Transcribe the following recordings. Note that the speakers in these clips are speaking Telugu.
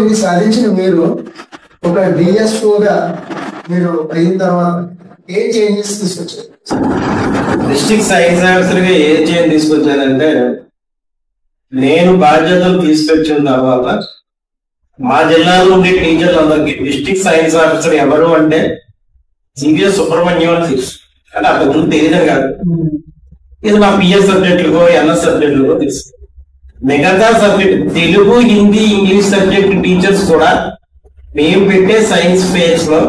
ఇది సాధించిన మీరు ఒక డిఎస్ఓగా మీరు అయిన తర్వాత ఏ చేంజెస్ తీసుకొచ్చారు? డిస్ట్రిక్ట్ సైన్స్ ఆఫీసర్గా ఏ చేంజ్ తీసుకొచ్చానంటే, నేను బాధ్యతలు తీసుకొచ్చిన తర్వాత మా జిల్లాలో ఉండే టీచర్లందరికీ డిస్ట్రిక్ట్ సైన్స్ ఆఫీసర్ ఎవరు అంటే సివిఎస్ సుబ్రహ్మణ్యం అని తెలుసు. అంటే అంతకుముందు తెలియదు కాదు, ఇది మా పిఎస్ సబ్జెక్టులకో ఎన్ఎస్ సబ్జెక్టులకో తెలుసు. మిగతా subject Telugu, Hindi, English subject teachers కూడా మేము పెట్టే సైన్స్ ఫేర్స్ లో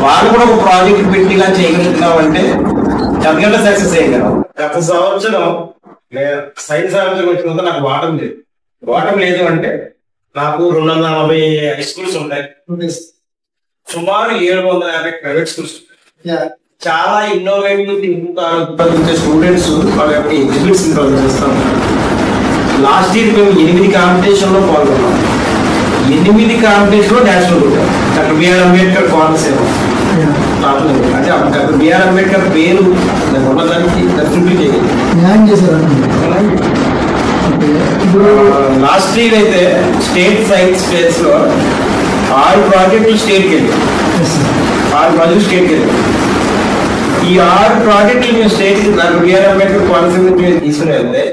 వాళ్ళు కూడా ఒక ప్రాజెక్ట్ పెట్టిగా చేయగలుగుతున్నాం అంటే తగ్గట్టు సక్సెస్ అయ్యగలం. గత సంవత్సరం సైన్స్ ఆఫీసర్ వచ్చినంత నాకు వాటం లేదు అంటే నాకు 240 హై స్కూల్స్ ఉంటాయి, సుమారు 750 ప్రైవేట్ స్కూల్స్. చాలా ఇన్నోవేటివ్ ఉత్పాదించే స్టూడెంట్స్ వాళ్ళ యొక్క ఎగ్జిబిట్స్ చేస్తాం. లాస్ట్ ఇయర్ మేము 8 కాంపిటీషన్ లో పాల్గొన్నాం. 8 కాంపిటీషన్ లో నేషనల్ కొట్టాం. డాక్టర్ బిఆర్ అంబేద్కర్ కోనసీమ అంటే డాక్టర్ బిఆర్ అంబేద్కర్ పేరు ఉన్నదానికి లాస్ట్ ఇయర్ అయితే స్టేట్ సైన్స్ ఫేర్స్ లో 6 ప్రాజెక్టులు స్టేట్కి వెళ్ళాయి. 6 ప్రాజెక్టులు స్టేట్కి వెళ్ళాయి. ఈ 6 ప్రాజెక్టులు మేము state doctor BR Ambedkar Konaseema తీసుకుని వెళ్తే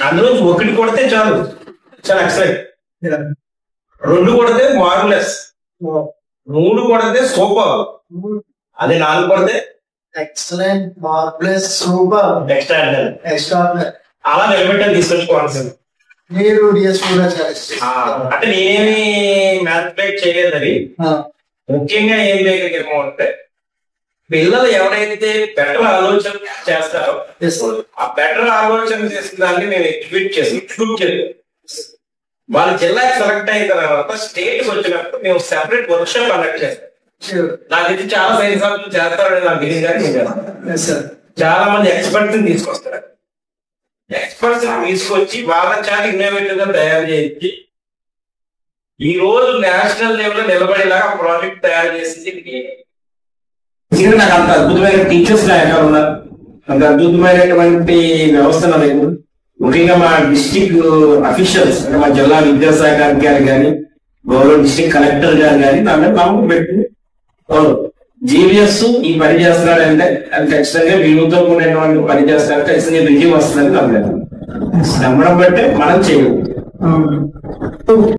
అందులో 1 కొడితే చాలు, చాలా ఎక్సలెంట్. 2 కొడితే మార్వెలస్, 3 కొడితే సూపర్, అదే 4 కొడితే ఎక్సలెంట్, మార్వెలస్, సూపర్, ఎక్స్ట్రాడినరీ అలా నిలబెట్టాలి తీసుకొచ్చుకోవాల్సింది. మీరు డిఎస్ఓగా అంటే నేనేమి మ్యాథ్మెటిక్స్ చేయలేదని, ముఖ్యంగా ఏం చేయగలిగాము అంటే పిల్లలు ఎవరైతే బెటర్ ఆలోచన చేస్తారో ఆ బెటర్ ఆలోచన చేసిన దాన్ని మేము ఎగ్జిక్యూట్ చేసాం. వాళ్ళ జిల్లాకి సెలెక్ట్ అయిన తర్వాత స్టేట్ వచ్చినప్పుడు మేము సెపరేట్ వర్క్ షాప్ కండక్ట్ చేస్తాం. నాకు ఇది చాలా సైన్స్ ఆఫీసర్ చేస్తారని నాకు తెలియదు కానీ చాలా మంది ఎక్స్పర్ట్స్ తీసుకొస్తారు. ఎక్స్పర్ట్స్ తీసుకొచ్చి వాళ్ళ చాలా ఇన్నోవేటివ్ గా తయారు చేయించి ఈ రోజు నేషనల్ లెవెల్ లో నిలబడేలాగా ప్రాజెక్ట్ తయారు చేసి నాకు అంత అద్భుతమైన టీచర్స్ నా ఎక్కడ ఉన్నారు, అంత అద్భుతమైనటువంటి వ్యవస్థ లేదు. ముఖ్యంగా మా డిస్ట్రిక్ట్ అఫీషియల్స్ అంటే మా జిల్లా విద్యాశాఖ గారు కానీ గౌరవ డిస్ట్రిక్ట్ కలెక్టర్ గారు కానీ నా మీద నమ్మకం పెట్టి జీవీఎస్ ఈ పని చేస్తున్నాడంటే అది ఖచ్చితంగా విలువతో కూడినటువంటి పని చేస్తున్నారంటే ఖచ్చితంగా విజయం వస్తుందని నమ్మడం బట్టే మనం చేయగలం.